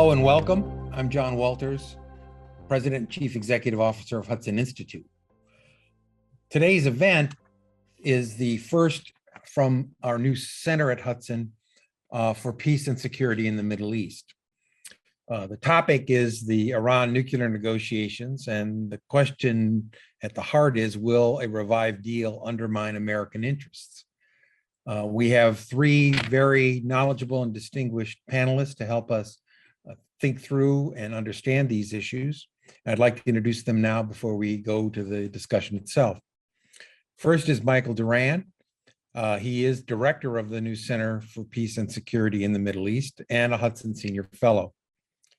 Hello and welcome. I'm John Walters, President and Chief Executive Officer of Hudson Institute. Today's event is the first from our new center at Hudson for peace and security in the Middle East. The topic is the Iran nuclear negotiations, and the question at the heart is, will a revived deal undermine American interests? We have three very knowledgeable and distinguished panelists to help us think through and understand these issues. I'd like to introduce them now before we go to the discussion itself. First is Michael Doran. He is director of the new Center for Peace and Security in the Middle East and a Hudson Senior Fellow.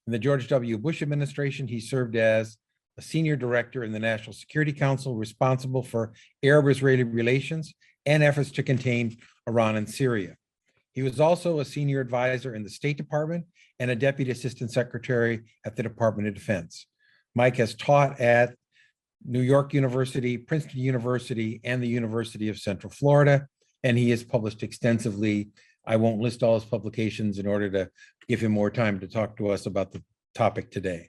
In the George W. Bush administration, he served as a senior director in the National Security Council, responsible for Arab-Israeli relations and efforts to contain Iran and Syria. He was also a senior advisor in the State Department and a deputy assistant secretary at the Department of Defense. Mike has taught at New York University, Princeton University, and the University of Central Florida, and he has published extensively. I won't list all his publications in order to give him more time to talk to us about the topic today.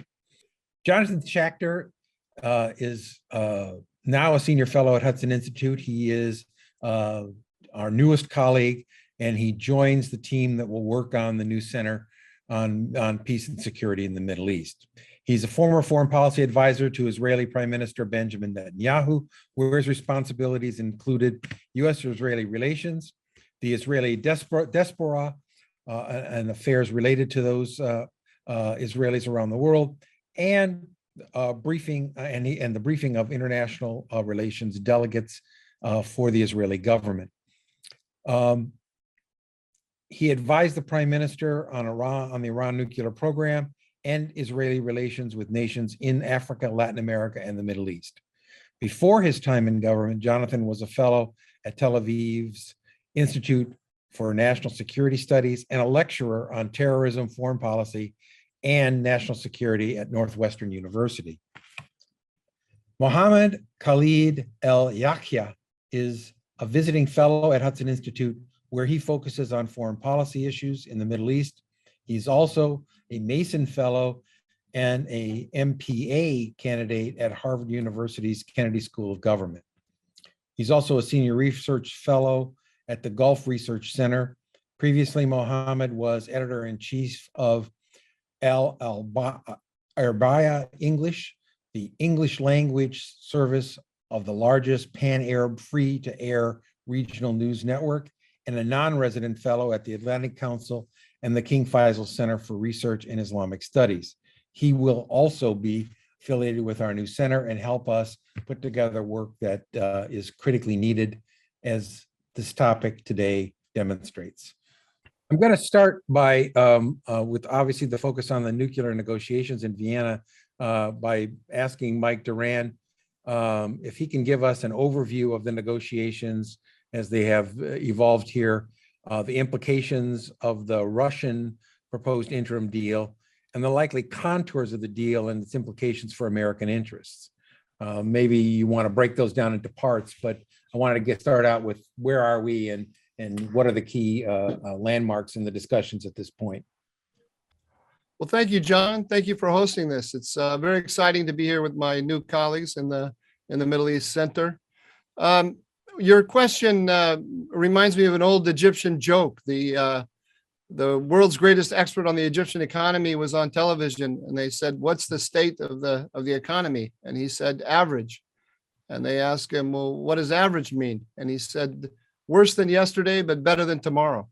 Jonathan Schachter is now a senior fellow at Hudson Institute. He is our newest colleague, and he joins the team that will work on the new center on peace and security in the Middle East. He's a former foreign policy advisor to Israeli Prime Minister Benjamin Netanyahu, where his responsibilities included U.S.-Israeli relations, the Israeli diaspora, and affairs related to those Israelis around the world, and briefing and the briefing of international relations delegates for the Israeli government. He advised the Prime Minister on the Iran nuclear program and Israeli relations with nations in Africa, Latin America, and the Middle East. Before his time in government, Jonathan was a fellow at Tel Aviv's Institute for National Security Studies and a lecturer on terrorism, foreign policy, and national security at Northwestern University. Mohammed Khalid Alyahya is a visiting fellow at Hudson Institute, where he focuses on foreign policy issues in the Middle East. He's also a Mason Fellow and a MPA candidate at Harvard University's Kennedy School of Government. He's also a senior research fellow at the Gulf Research Center. Previously, Mohammed was editor-in-chief of Al-Arabia English, the English language service of the largest pan-Arab free-to-air regional news network, and a non-resident fellow at the Atlantic Council and the King Faisal Center for Research in Islamic Studies. He will also be affiliated with our new center and help us put together work that is critically needed, as this topic today demonstrates. I'm going to start by, with obviously the focus on the nuclear negotiations in Vienna, by asking Mike Doran if he can give us an overview of the negotiations as they have evolved here, the implications of the Russian proposed interim deal, and the likely contours of the deal and its implications for American interests. Maybe you want to break those down into parts, but I wanted to start out with where are we and what are the key landmarks in the discussions at this point. Well, thank you, John. Thank you for hosting this. It's very exciting to be here with my new colleagues in the Middle East Center. Your question reminds me of an old Egyptian joke. The world's greatest expert on the Egyptian economy was on television, and they said, "What's the state of the economy?" And he said, "Average." And they asked him, "Well, what does average mean?" And he said, "Worse than yesterday, but better than tomorrow."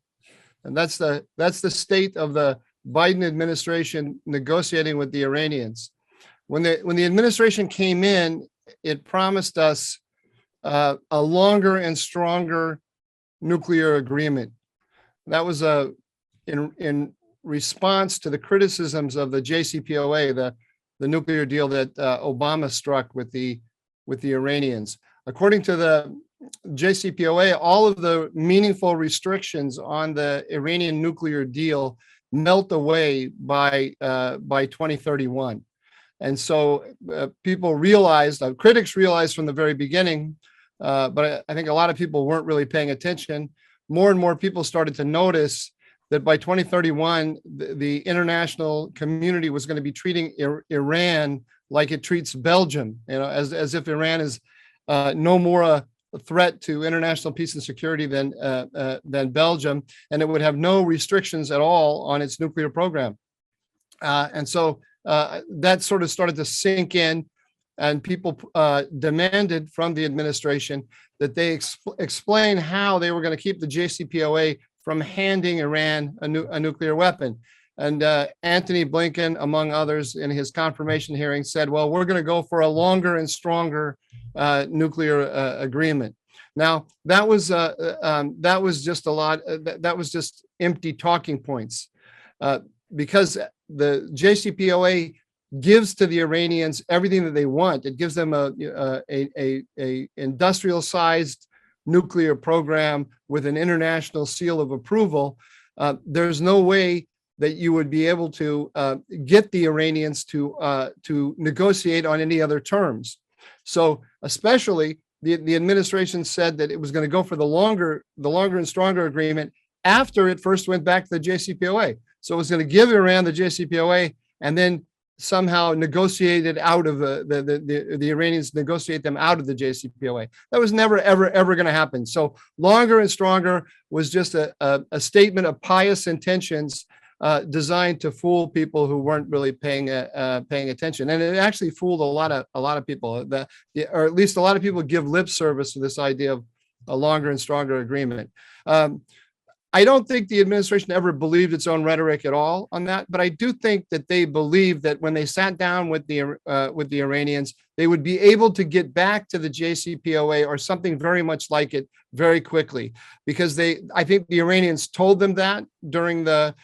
And that's the state of the Biden administration negotiating with the Iranians. When the administration came in, it promised us a longer and stronger nuclear agreement. That was in response to the criticisms of the JCPOA, the nuclear deal that Obama struck with the Iranians. According to the JCPOA, all of the meaningful restrictions on the Iranian nuclear deal melt away by 2031. And so people realized, critics realized from the very beginning, but I think a lot of people weren't really paying attention. More and more people started to notice that by 2031, the international community was going to be treating Iran like it treats Belgium, as if Iran is no more a threat to international peace and security than Belgium, and it would have no restrictions at all on its nuclear program. And so that sort of started to sink in, and people demanded from the administration that they explain how they were going to keep the JCPOA from handing Iran a nuclear weapon. And Antony Blinken, among others, in his confirmation hearing said, well, we're going to go for a longer and stronger nuclear agreement. Now, that was just a lot. That was just empty talking points, because the JCPOA gives to the Iranians everything that they want. It gives them a industrial-sized nuclear program with an international seal of approval. There's no way that you would be able to get the Iranians to negotiate on any other terms. So, especially the administration said that it was going to go for the longer and stronger agreement after it first went back to the JCPOA. So it was going to give Iran the JCPOA and then somehow negotiate it out of the Iranians negotiate them out of the JCPOA. That was never, ever going to happen. So longer and stronger was just a statement of pious intentions designed to fool people who weren't really paying attention, and it actually fooled a lot of people. Or at least a lot of people give lip service to this idea of a longer and stronger agreement. I don't think the administration ever believed its own rhetoric at all on that, but I do think that they believed that when they sat down with the Iranians, they would be able to get back to the JCPOA or something very much like it very quickly, because I think the Iranians told them that during the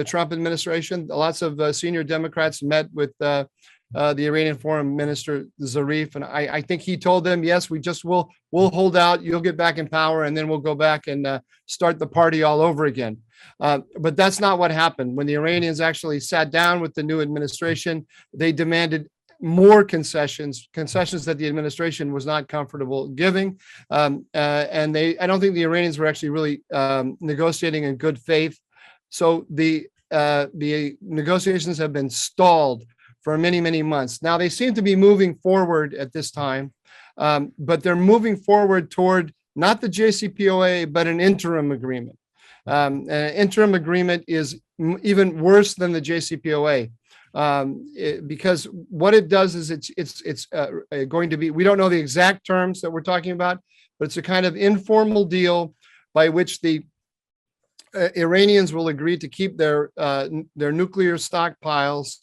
Trump administration. Lots of senior Democrats met with the Iranian Foreign Minister Zarif, and I think he told them, yes, we'll hold out, you'll get back in power, and then we'll go back and start the party all over again. But that's not what happened. When the Iranians actually sat down with the new administration, they demanded more concessions that the administration was not comfortable giving. And I don't think the Iranians were actually really negotiating in good faith. So the negotiations have been stalled for many, many months. Now they seem to be moving forward at this time, but they're moving forward toward not the JCPOA, but an interim agreement. An interim agreement is even worse than the JCPOA, because what it does is it's going to be, we don't know the exact terms that we're talking about, but it's a kind of informal deal by which the Iranians will agree to keep their nuclear stockpiles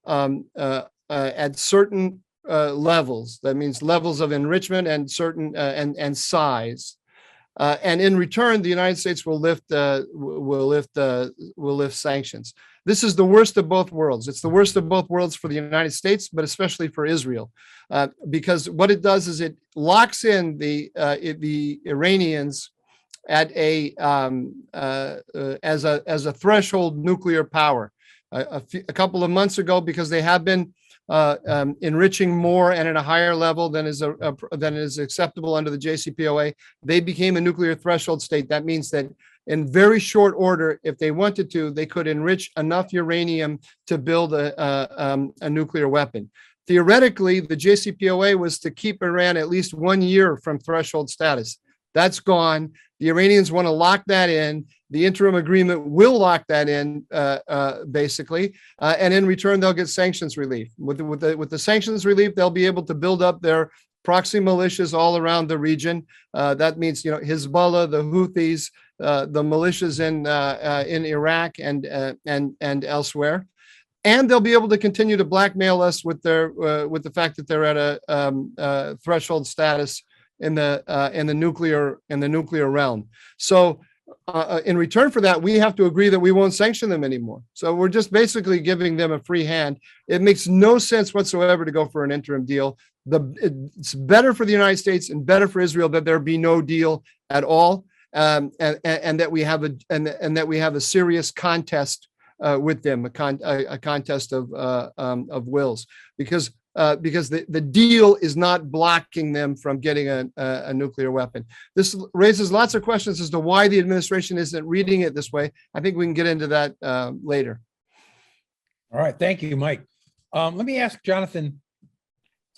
at certain levels. That means levels of enrichment and certain and size. And in return, the United States will lift sanctions. This is the worst of both worlds. It's the worst of both worlds for the United States, but especially for Israel, because what it does is it locks in the Iranians at as a threshold nuclear power. A couple of months ago, because they have been enriching more and at a higher level than is acceptable under the JCPOA, they became a nuclear threshold state. That means that in very short order, if they wanted to, they could enrich enough uranium to build a nuclear weapon. Theoretically, the JCPOA was to keep Iran at least 1 year from threshold status. That's gone. The Iranians want to lock that in. The interim agreement will lock that in, basically, and in return, they'll get sanctions relief. With the sanctions relief, they'll be able to build up their proxy militias all around the region. That means, Hezbollah, the Houthis, the militias in Iraq and elsewhere, and they'll be able to continue to blackmail us with the fact that they're at a threshold status in the nuclear realm. So in return for that, we have to agree that we won't sanction them anymore. So we're just basically giving them a free hand. It makes no sense whatsoever to go for an interim deal. It's better for the United States and better for Israel that there be no deal at all, and that we have a serious contest with them, a contest of wills, because because the deal is not blocking them from getting a nuclear weapon. This raises lots of questions as to why the administration isn't reading it this way. I think we can get into that later. All right, thank you, Mike. Let me ask Jonathan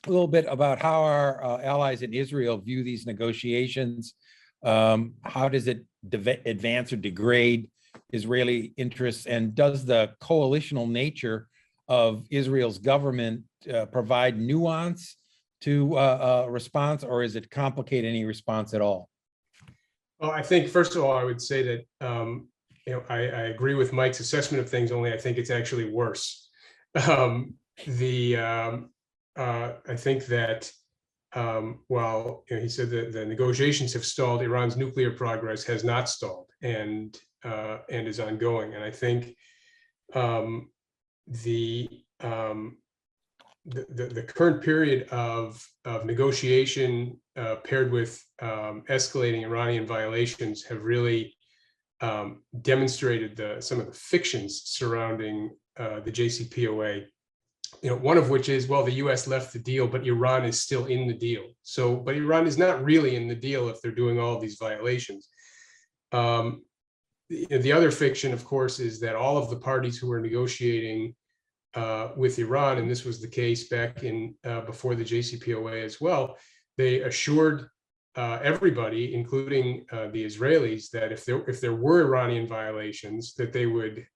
a little bit about how our allies in Israel view these negotiations. How does it advance or degrade Israeli interests? And does the coalitional nature of Israel's government provide nuance to a response, or is it complicate any response at all? Well, I think, first of all, I would say that I agree with Mike's assessment of things, only I think it's actually worse. I think that while he said that the negotiations have stalled, Iran's nuclear progress has not stalled and is ongoing. And I think the current period of negotiation paired with escalating Iranian violations have really demonstrated some of the fictions surrounding the JCPOA. One of which is, well, the U.S. left the deal, but Iran is still in the deal. But Iran is not really in the deal if they're doing all of these violations. The other fiction, of course, is that all of the parties who were negotiating with Iran, and this was the case back in before the JCPOA as well, they assured everybody, including the Israelis, that if there were Iranian violations, that they would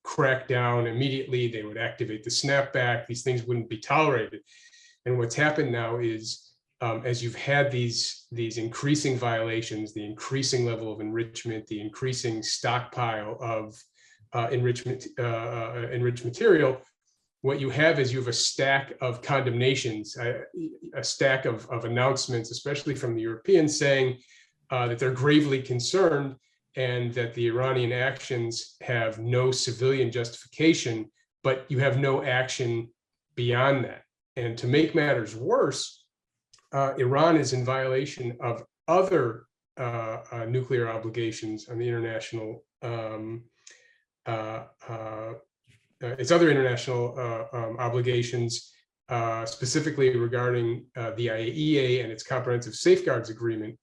crack down immediately. They would activate the snapback. These things wouldn't be tolerated. And what's happened now is, as you've had these increasing violations, the increasing level of enrichment, the increasing stockpile of enriched material, what you have is you have a stack of condemnations, a stack of announcements, especially from the Europeans, saying that they're gravely concerned and that the Iranian actions have no civilian justification, but you have no action beyond that. And to make matters worse, Iran is in violation of other nuclear obligations on the international, its other international obligations, specifically regarding the IAEA and its Comprehensive Safeguards Agreement.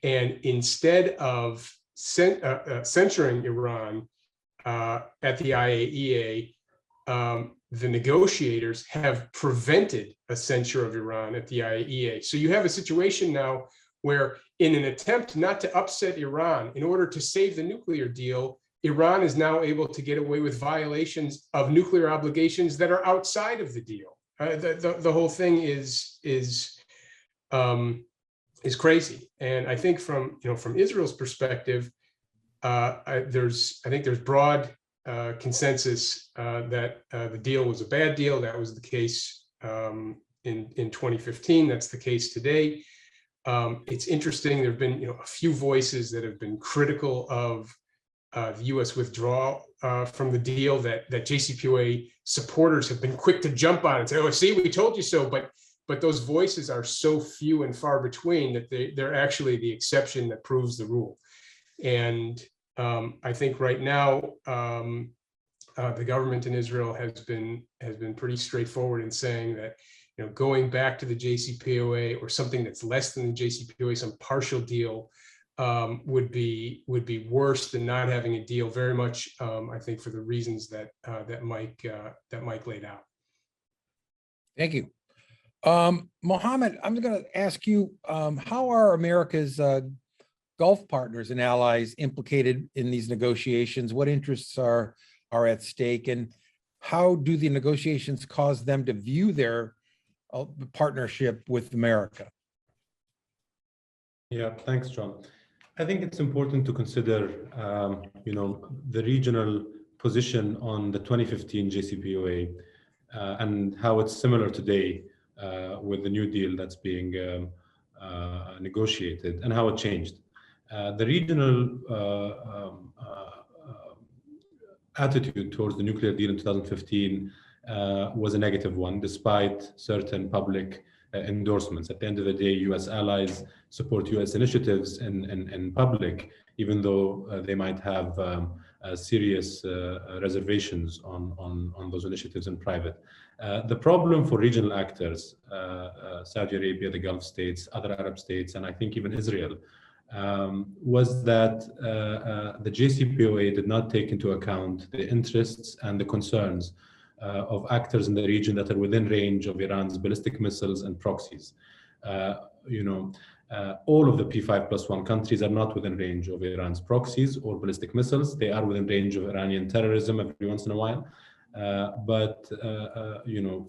And instead of censuring Iran at the IAEA, the negotiators have prevented a censure of Iran at the IAEA. So you have a situation now where, in an attempt not to upset Iran, in order to save the nuclear deal, Iran is now able to get away with violations of nuclear obligations that are outside of the deal. The whole thing is crazy. And I think from Israel's perspective, there's broad consensus that the deal was a bad deal. That was the case in 2015. That's the case today. It's interesting. There have been a few voices that have been critical of the U.S. withdrawal from the deal that JCPOA supporters have been quick to jump on and say, "Oh, see, we told you so." But those voices are so few and far between that they're actually the exception that proves the rule. And I think right now the government in Israel has been pretty straightforward in saying that going back to the JCPOA or something that's less than the JCPOA, some partial deal, would be worse than not having a deal. Very much, I think, for the reasons that Mike laid out. Thank you. Mohammed, I'm going to ask you, how are America's Gulf partners and allies implicated in these negotiations? What interests are at stake, and how do the negotiations cause them to view their partnership with America? Yeah, thanks, John. I think it's important to consider, the regional position on the 2015 JCPOA and how it's similar today with the new deal that's being negotiated, and how it changed. The regional attitude towards the nuclear deal in 2015 was a negative one, despite certain public endorsements. At the end of the day, U.S. allies support U.S. initiatives in public, even though they might have serious reservations on those initiatives in private. The problem for regional actors, Saudi Arabia, the Gulf states, other Arab states, and I think even Israel, was that the JCPOA did not take into account the interests and the concerns of actors in the region that are within range of Iran's ballistic missiles and proxies. All of the P5+1 countries are not within range of Iran's proxies or ballistic missiles. They are within range of Iranian terrorism every once in a while. But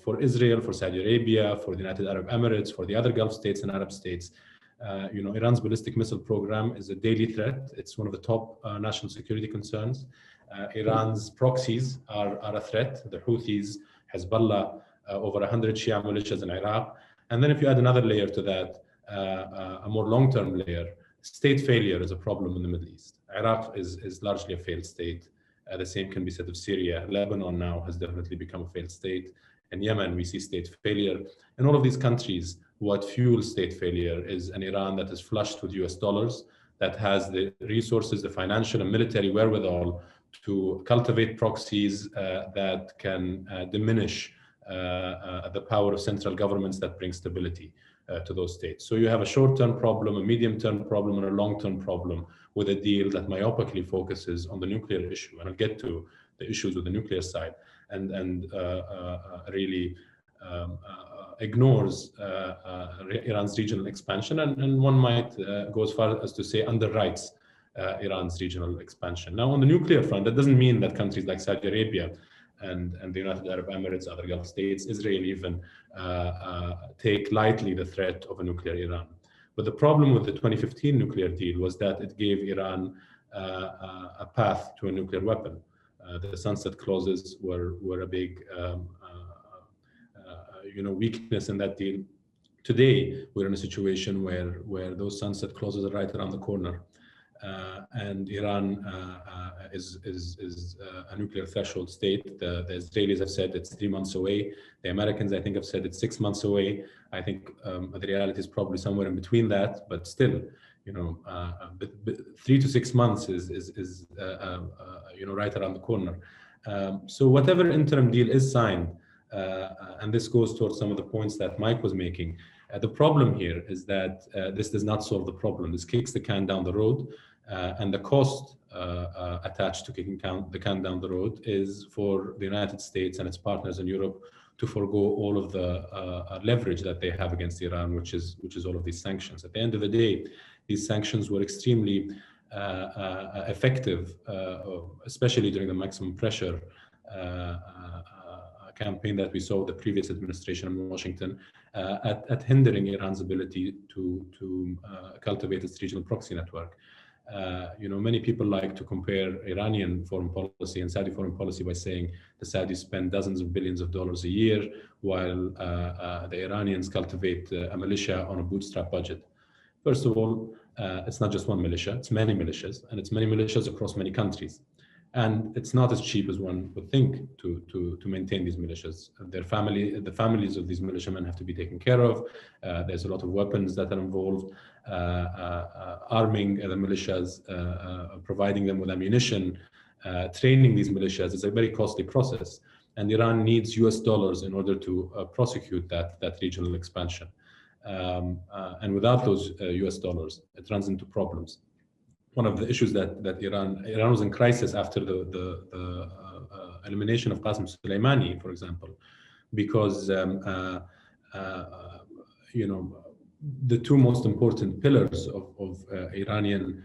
for Israel, for Saudi Arabia, for the United Arab Emirates, for the other Gulf states and Arab states, Iran's ballistic missile program is a daily threat. It's one of the top national security concerns. Iran's proxies are a threat. The Houthis, Hezbollah, over 100 Shia militias in Iraq. And then if you add another layer to that, a more long-term layer, state failure is a problem in the Middle East. Iraq is largely a failed state. The same can be said of Syria. Lebanon now has definitely become a failed state. In Yemen, we see state failure. In all of these countries, what fuels state failure is an Iran that is flushed with US dollars, that has the resources, the financial and military wherewithal to cultivate proxies that can diminish the power of central governments that bring stability to those states. So you have a short-term problem, a medium-term problem, and a long-term problem with a deal that myopically focuses on the nuclear issue. And I'll get to the issues with the nuclear side, and really ignores Iran's regional expansion, and one might go as far as to say underwrites Iran's regional expansion. Now, on the nuclear front, that doesn't mean that countries like Saudi Arabia and the United Arab Emirates, other Gulf states, Israel even, take lightly the threat of a nuclear Iran. But the problem with the 2015 nuclear deal was that it gave Iran a path to a nuclear weapon. The sunset clauses were a big weakness in that deal. Today, we're in a situation where those sunset clauses are right around the corner. And Iran is a nuclear threshold state. The Israelis have said it's 3 months away. The Americans, I think, have said it's 6 months away. I think the reality is probably somewhere in between that, but still, 3 to 6 months is right around the corner. So whatever interim deal is signed, and this goes towards some of the points that Mike was making, the problem here is that this does not solve the problem. This kicks the can down the road, and the cost attached to kicking the can down the road is for the United States and its partners in Europe to forego all of the leverage that they have against Iran, which is all of these sanctions. At the end of the day, these sanctions were extremely effective, especially during the maximum pressure campaign that we saw with the previous administration in Washington, at hindering Iran's ability to cultivate its regional proxy network. Many people like to compare Iranian foreign policy and Saudi foreign policy by saying the Saudis spend dozens of billions of dollars a year, while the Iranians cultivate a militia on a bootstrap budget. First of all, it's not just one militia, it's many militias, and it's many militias across many countries. And it's not as cheap as one would think to maintain these militias. The families of these militiamen have to be taken care of. There's a lot of weapons that are involved. Arming the militias, providing them with ammunition, training these militias is a very costly process. And Iran needs US dollars in order to prosecute that regional expansion. And without those US dollars, it runs into problems. One of the issues that Iran was in crisis after the elimination of Qasem Soleimani, for example, because the two most important pillars of Iranian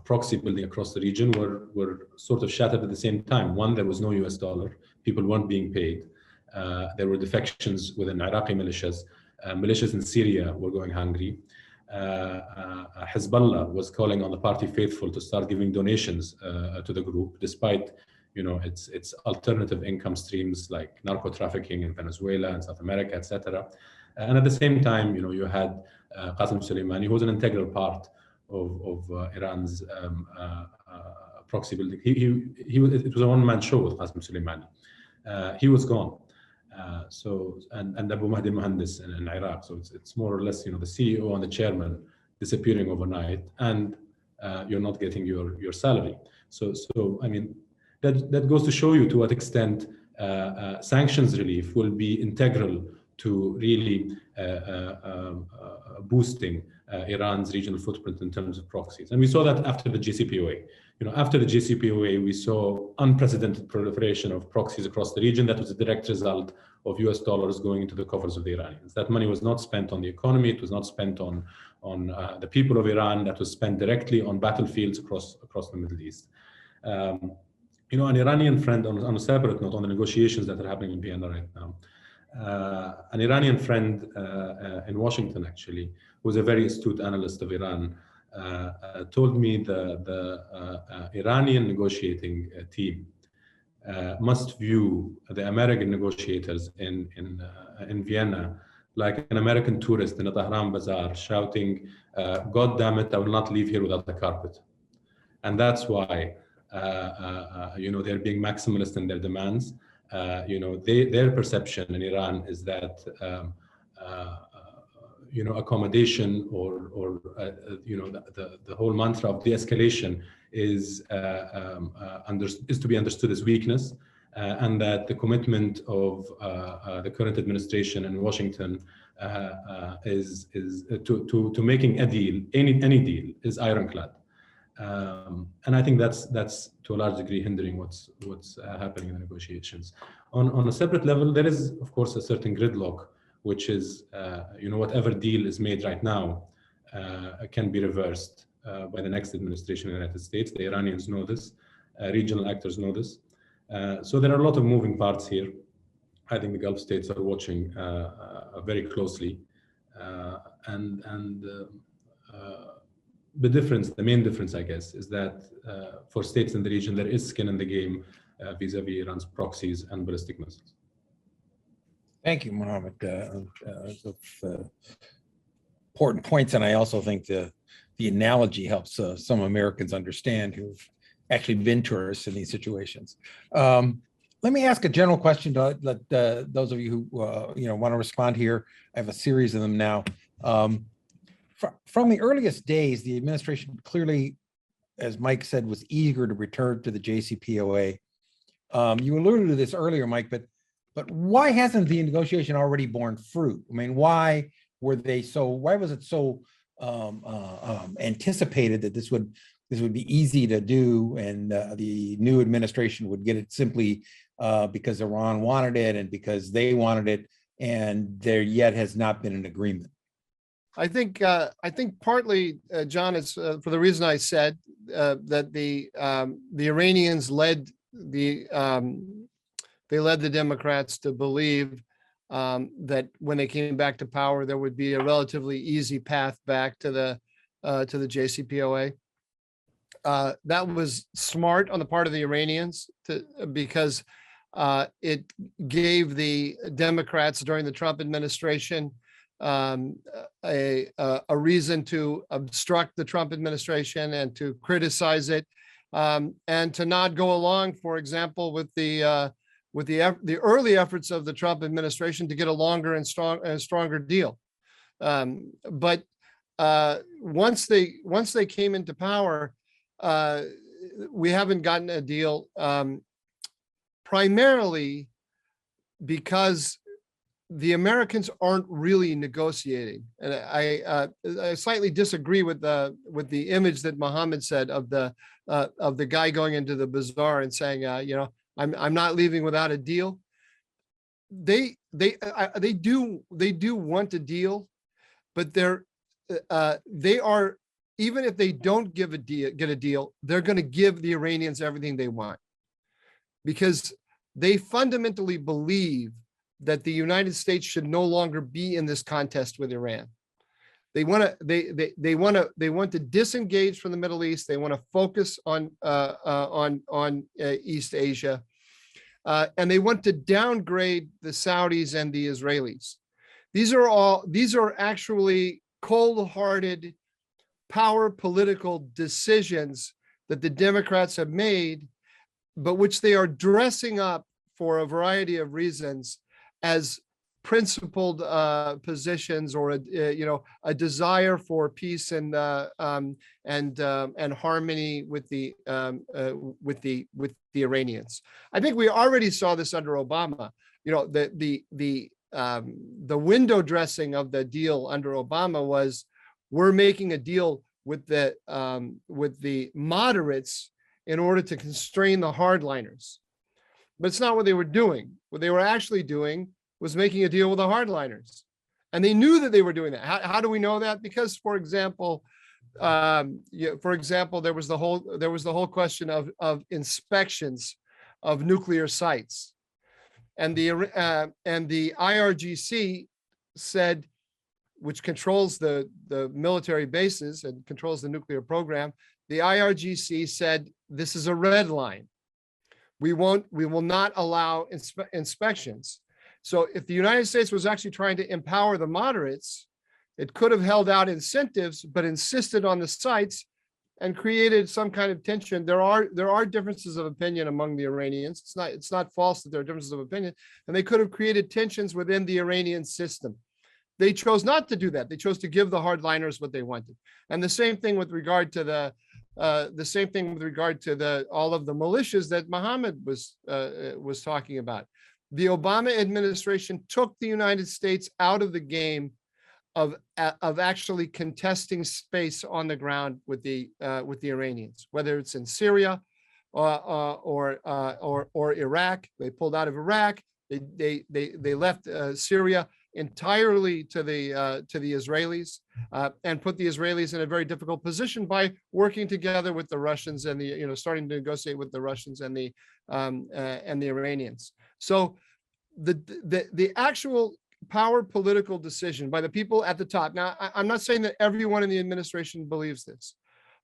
proxy building across the region were sort of shattered at the same time. One, there was no US dollar; people weren't being paid. There were defections within Iraqi militias. Militias in Syria were going hungry. Hezbollah was calling on the party faithful to start giving donations to the group, despite its alternative income streams like narco trafficking in Venezuela and South America, etc. And at the same time, you had Qasem Soleimani, who was an integral part of Iran's proxy building. It was a one-man show with Qasem Soleimani. He was gone. And Abu Mahdi al-Muhandis in Iraq. So it's more or less, the CEO and the chairman disappearing overnight, and you're not getting your salary. So I mean, that goes to show you to what extent sanctions relief will be integral to really boosting Iran's regional footprint in terms of proxies. And we saw that after the JCPOA. After the JCPOA, we saw unprecedented proliferation of proxies across the region. That was a direct result of US dollars going into the coffers of the Iranians. That money was not spent on the economy. It was not spent on the people of Iran. That was spent directly on battlefields across the Middle East. An Iranian friend, on a separate note, on the negotiations that are happening in Vienna right now, an Iranian friend in Washington, actually, who's a very astute analyst of Iran, told me the Iranian negotiating team must view the American negotiators in Vienna like an American tourist in a Tehran bazaar shouting, "God damn it, I will not leave here without a carpet." And that's why they're being maximalist in their demands. Their perception in Iran is that accommodation or the whole mantra of de-escalation is to be understood as weakness, and that the commitment of the current administration in Washington is to making a deal, any deal, is ironclad. And I think that's to a large degree hindering what's happening in the negotiations. On a separate level, there is of course a certain gridlock, which is whatever deal is made right now can be reversed by the next administration in the United States. The Iranians know this, regional actors know this. So there are a lot of moving parts here. I think the Gulf states are watching very closely, the main difference, I guess, is that for states in the region, there is skin in the game vis-a-vis Iran's proxies and ballistic missiles. Thank you, Mohammed. Important points, and I also think the analogy helps some Americans understand who've actually been tourists in these situations. Let me ask a general question to let those of you who want to respond here. I have a series of them now. From the earliest days, the administration clearly, as Mike said, was eager to return to the JCPOA. You alluded to this earlier, Mike, but why hasn't the negotiation already borne fruit? I mean, why was it so anticipated that this would be easy to do, and the new administration would get it simply because Iran wanted it and because they wanted it, and there yet has not been an agreement? I think partly, John, it's for the reason I said that the Iranians led the Democrats to believe that when they came back to power, there would be a relatively easy path back to the JCPOA. That was smart on the part of the Iranians because it gave the Democrats during the Trump administration a reason to obstruct the Trump administration and to criticize it, and to not go along, for example, with the early efforts of the Trump administration to get a longer and stronger deal. But once they came into power, we haven't gotten a deal, primarily because the Americans aren't really negotiating, and I slightly disagree with the image that Mohammed said of the guy going into the bazaar and saying, I'm not leaving without a deal. They do want a deal, but they are, even if they don't get a deal, they're going to give the Iranians everything they want, because they fundamentally believe that the United States should no longer be in this contest with Iran. They want to disengage from the Middle East. They want to focus on East Asia, and they want to downgrade the Saudis and the Israelis. These are actually cold-hearted power political decisions that the Democrats have made, but which they are dressing up for a variety of reasons as principled positions, or a desire for peace and harmony with the Iranians. I think we already saw this under Obama. The window dressing of the deal under Obama was, we're making a deal with the moderates in order to constrain the hardliners. But it's not what they were doing. What they were actually doing was making a deal with the hardliners. And they knew that they were doing that. How do we know that? Because, for example, there was the whole question of inspections of nuclear sites. And the IRGC said, which controls the military bases and controls the nuclear program, the IRGC said, this is a red line. We will not allow inspections. So if the United States was actually trying to empower the moderates, it could have held out incentives, but insisted on the sites and created some kind of tension. There are differences of opinion among the Iranians. It's not false that there are differences of opinion, and they could have created tensions within the Iranian system. They chose not to do that. They chose to give the hardliners what they wanted. And the same thing with regard to all of the militias that Mohammed was talking about. The Obama administration took the United States out of the game of actually contesting space on the ground with the Iranians, whether it's in Syria or Iraq. They pulled out of Iraq. They left Syria entirely to the Israelis, and put the Israelis in a very difficult position by working together with the Russians and starting to negotiate with the Russians and the Iranians. So the actual power political decision by the people at the top. Now, I'm not saying that everyone in the administration believes this,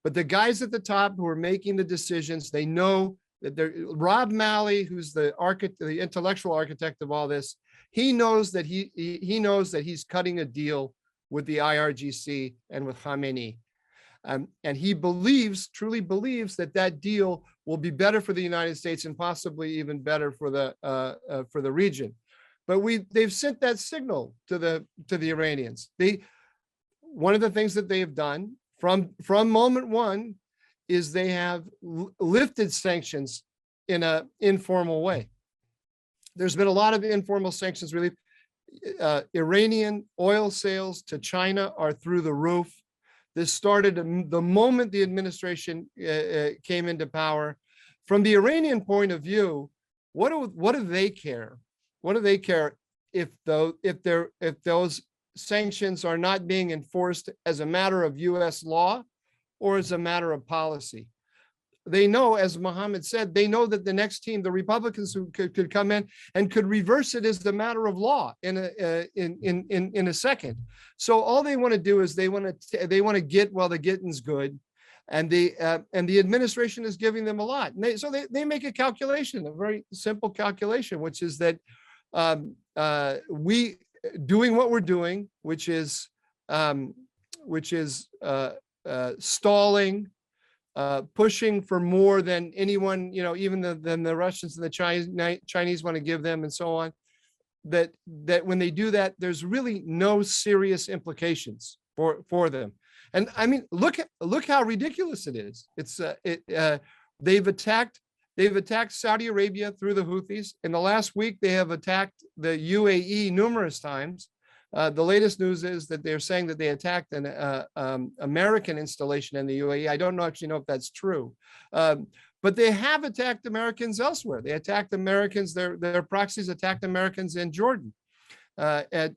but the guys at the top who are making the decisions, they know that Rob Malley, who's the intellectual architect of all this, he knows that he's cutting a deal with the IRGC and with Khamenei. And he truly believes that deal will be better for the United States and possibly even better for the region. But they've sent that signal to the Iranians. One of the things that they've done from moment one is they have lifted sanctions in an informal way. There's been a lot of informal sanctions relief. Iranian oil sales to China are through the roof. This started the moment the administration came into power. From the Iranian point of view, what do they care? What do they care if those sanctions are not being enforced as a matter of U.S. law or as a matter of policy? They know, as Mohammed said, they know that the next team, the Republicans, who could come in and could reverse it as a matter of law in a second. So all they want to do is they want to get while the getting's good, and the administration is giving them a lot. And so they make a calculation, a very simple calculation, which is that we doing what we're doing, which is stalling, pushing for more than anyone, even than the Russians and the Chinese want to give them, and so on. That when they do that, there's really no serious implications for them. And I mean, look how ridiculous it is. They've attacked Saudi Arabia through the Houthis. In the last week, they have attacked the UAE numerous times. The latest news is that they're saying that they attacked an American installation in the UAE. I don't actually know if that's true, but they have attacked Americans elsewhere. They attacked Americans. Their proxies attacked Americans in Jordan at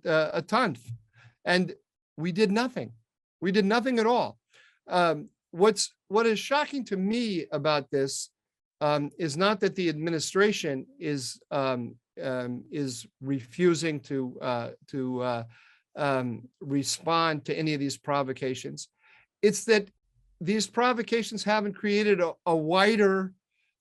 Tanf, and we did nothing. We did nothing at all. What is shocking to me about this is not that the administration is refusing to respond to any of these provocations. It's that these provocations haven't created a wider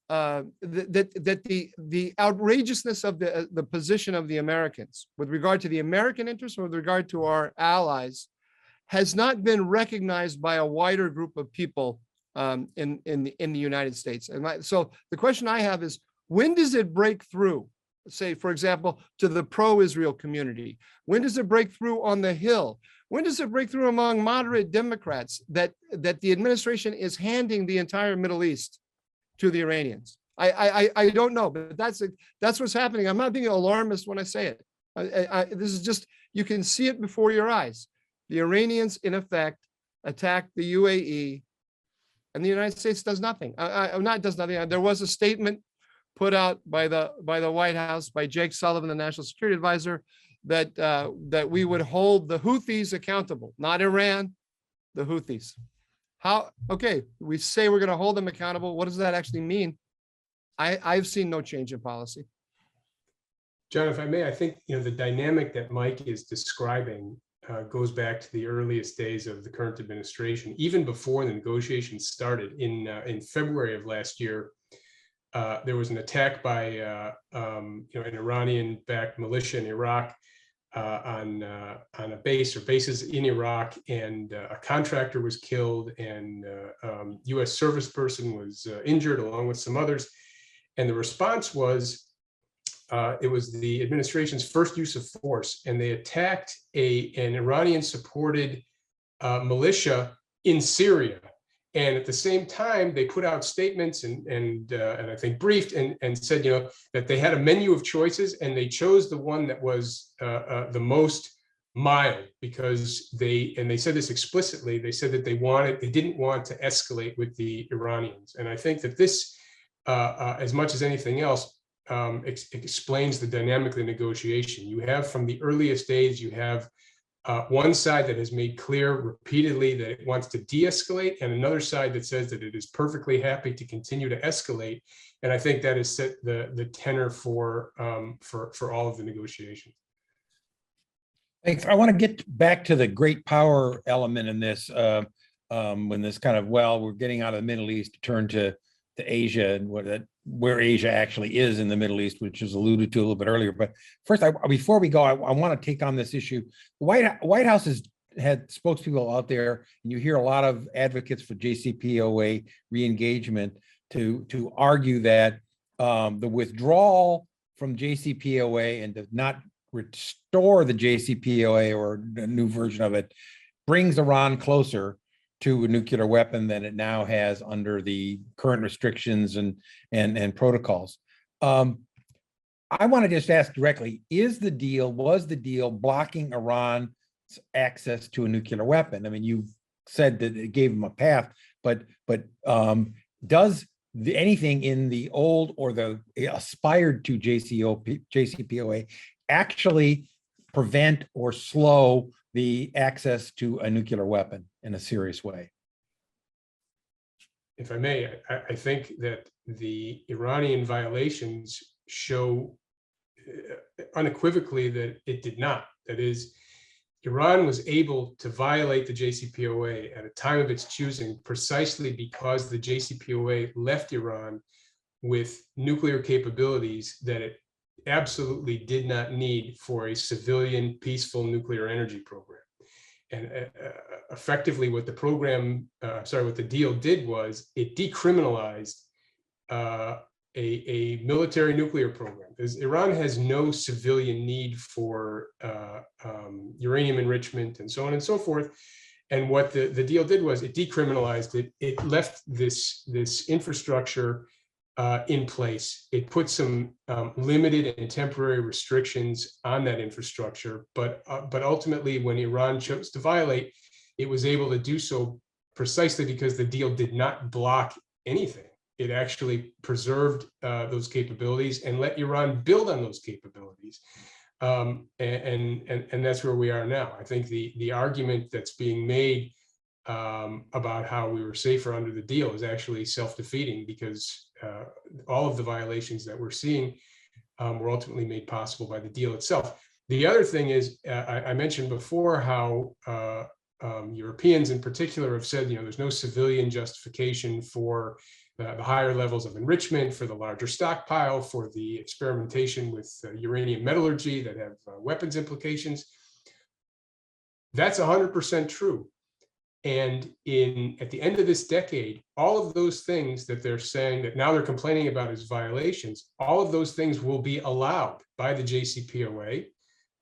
the outrageousness of the position of the Americans with regard to the American interests, with regard to our allies, has not been recognized by a wider group of people in the United States. And so the question I have is, when does it break through? say, for example, to the pro-Israel community? When does it break through on the Hill? When does it break through among moderate Democrats that the administration is handing the entire Middle East to the Iranians? I don't know, but that's what's happening. I'm not being alarmist when I say it. This is just, you can see it before your eyes. The Iranians, in effect, attacked the UAE, and the United States does nothing. Not does nothing. There was a statement put out by the White House by Jake Sullivan, the National Security Advisor, that we would hold the Houthis accountable, not Iran, the Houthis. How? Okay, we say we're going to hold them accountable. What does that actually mean? I've seen no change in policy. John, if I may, I think the dynamic that Mike is describing goes back to the earliest days of the current administration, even before the negotiations started in February of last year. There was an attack by an Iranian-backed militia in Iraq on a base or bases in Iraq, and a contractor was killed, and U.S. service person was injured along with some others. And the response was, it was the administration's first use of force, and they attacked an Iranian-supported militia in Syria. And at the same time, they put out statements and I think briefed and said, that they had a menu of choices, and they chose the one that was the most mild, because they said this explicitly. They said that they didn't want to escalate with the Iranians. And I think that this, as much as anything else, explains the dynamic of the negotiation. You have, from the earliest days, you have one side that has made clear repeatedly that it wants to de-escalate, and another side that says that it is perfectly happy to continue to escalate. And I think that has set the tenor for all of the negotiations. Thanks. I want to get back to the great power element in this, when this kind of, we're getting out of the Middle East to turn to Asia, and where Asia actually is in the Middle East, which was alluded to a little bit earlier. But first, before we go, I want to take on this issue. The White House has had spokespeople out there, and you hear a lot of advocates for JCPOA reengagement to argue that the withdrawal from JCPOA and to not restore the JCPOA or a new version of it brings Iran closer to a nuclear weapon than it now has under the current restrictions and protocols. I want to just ask directly, was the deal blocking Iran's access to a nuclear weapon? I mean, you said that it gave them a path, but does anything in the old or the aspired to JCPOA actually prevent or slow the access to a nuclear weapon in a serious way? If I may, I think that the Iranian violations show unequivocally that it did not. That is, Iran was able to violate the JCPOA at a time of its choosing precisely because the JCPOA left Iran with nuclear capabilities that it absolutely did not need for a civilian, peaceful nuclear energy program. And effectively, what the deal did was it decriminalized a military nuclear program. Because Iran has no civilian need for uranium enrichment and so on and so forth. And what the deal did was it decriminalized it. It left this infrastructure in place. It put some limited and temporary restrictions on that infrastructure, but ultimately, when Iran chose to violate, it was able to do so precisely because the deal did not block anything. It actually preserved those capabilities and let Iran build on those capabilities, and that's where we are now. I think the argument that's being made about how we were safer under the deal is actually self-defeating, because all of the violations that we're seeing were ultimately made possible by the deal itself. The other thing is, I mentioned before how Europeans in particular have said, there's no civilian justification for the higher levels of enrichment, for the larger stockpile, for the experimentation with uranium metallurgy that have weapons implications. That's 100% true. And at the end of this decade, all of those things that they're saying that now they're complaining about as violations, all of those things will be allowed by the JCPOA,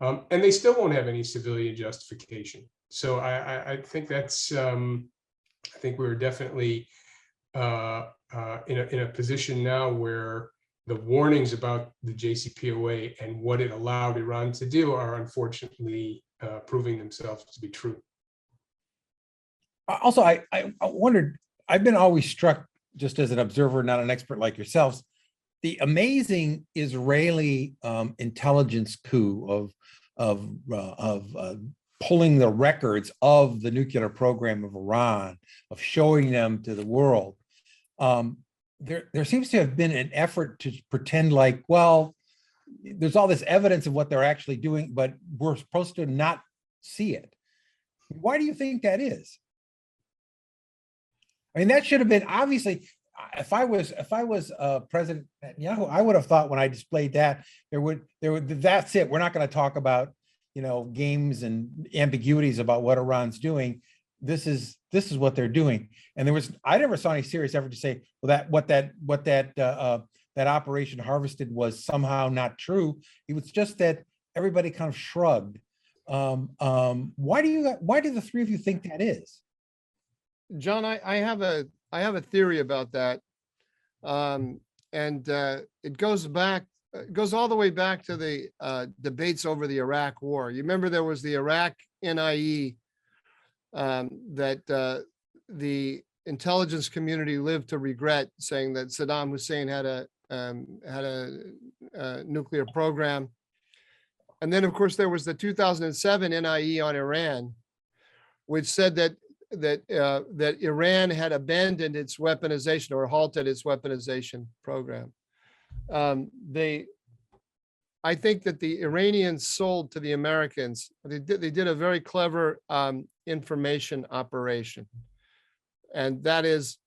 and they still won't have any civilian justification. So I think that's, I think we're definitely in a position now where the warnings about the JCPOA and what it allowed Iran to do are unfortunately proving themselves to be true. Also, I wondered, I've been always struck, just as an observer, not an expert like yourselves, the amazing Israeli intelligence coup of pulling the records of the nuclear program of Iran, of showing them to the world. There seems to have been an effort to pretend like, well, there's all this evidence of what they're actually doing, but we're supposed to not see it. Why do you think that is? I mean, that should have been, obviously, if I was President Netanyahu, I would have thought when I displayed that, that's it. We're not going to talk about, games and ambiguities about what Iran's doing. This is what they're doing. And I never saw any serious effort to say, well, that Operation Harvested was somehow not true. It was just that everybody kind of shrugged. Why do the three of you think that is? John, I have a theory about that, and it goes all the way back to the debates over the Iraq War. You remember there was the Iraq NIE that the intelligence community lived to regret, saying that Saddam Hussein had a nuclear program, and then of course there was the 2007 NIE on Iran, which said that Iran had abandoned its weaponization or halted its weaponization program. I think that the Iranians sold to the Americans. They did a very clever information operation, and that is,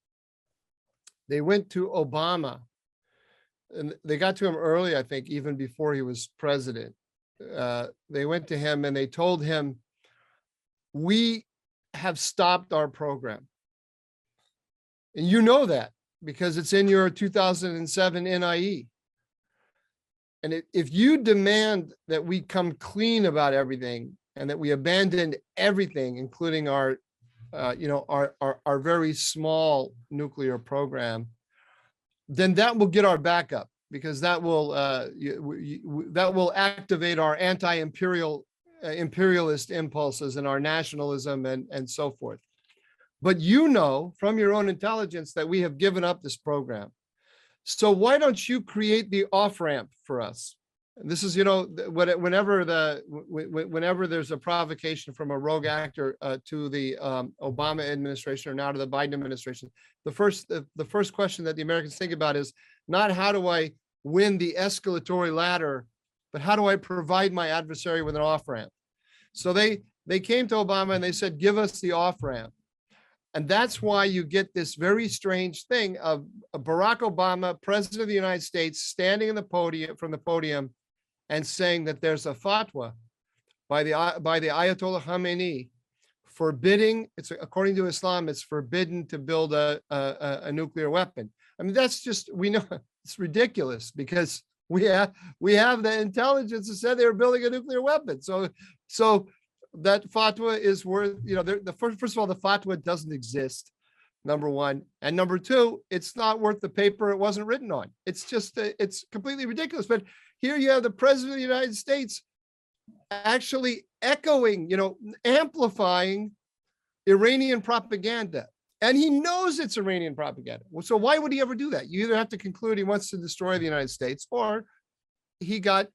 they went to Obama, and they got to him early, I think, even before he was president. They went to him and they told him, "We have stopped our program." And you know that because it's in your 2007 NIE. And if you demand that we come clean about everything and that we abandon everything, including our very small nuclear program, then that will get our backup, because that will activate our imperialist impulses and our nationalism and so forth. But from your own intelligence that we have given up this program. So why don't you create the off-ramp for us? And this is, whenever there's a provocation from a rogue actor to the Obama administration or now to the Biden administration, the first question that the Americans think about is not how do I win the escalatory ladder, but how do I provide my adversary with an off-ramp? So they came to Obama and they said, give us the off-ramp. And that's why you get this very strange thing of Barack Obama, President of the United States, standing from the podium and saying that there's a fatwa by the Ayatollah Khamenei forbidding, it's according to Islam, it's forbidden to build a nuclear weapon. I mean, that's just, we know it's ridiculous because we have the intelligence that said they were building a nuclear weapon. So that fatwa is worth, first of all, the fatwa doesn't exist, number one. And number two, it's not worth the paper it wasn't written on. It's just, it's completely ridiculous. But here you have the President of the United States actually echoing, amplifying Iranian propaganda. And he knows it's Iranian propaganda. So why would he ever do that? You either have to conclude he wants to destroy the United States, or he was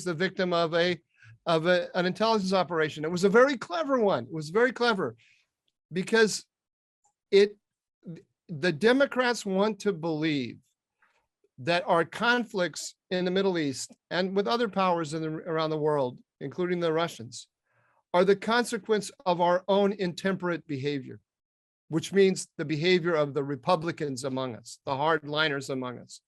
the victim of an intelligence operation. It was a very clever one. It was very clever because the Democrats want to believe that our conflicts in the Middle East and with other powers around the world, including the Russians, are the consequence of our own intemperate behavior, which means the behavior of the Republicans among us, the hardliners among us.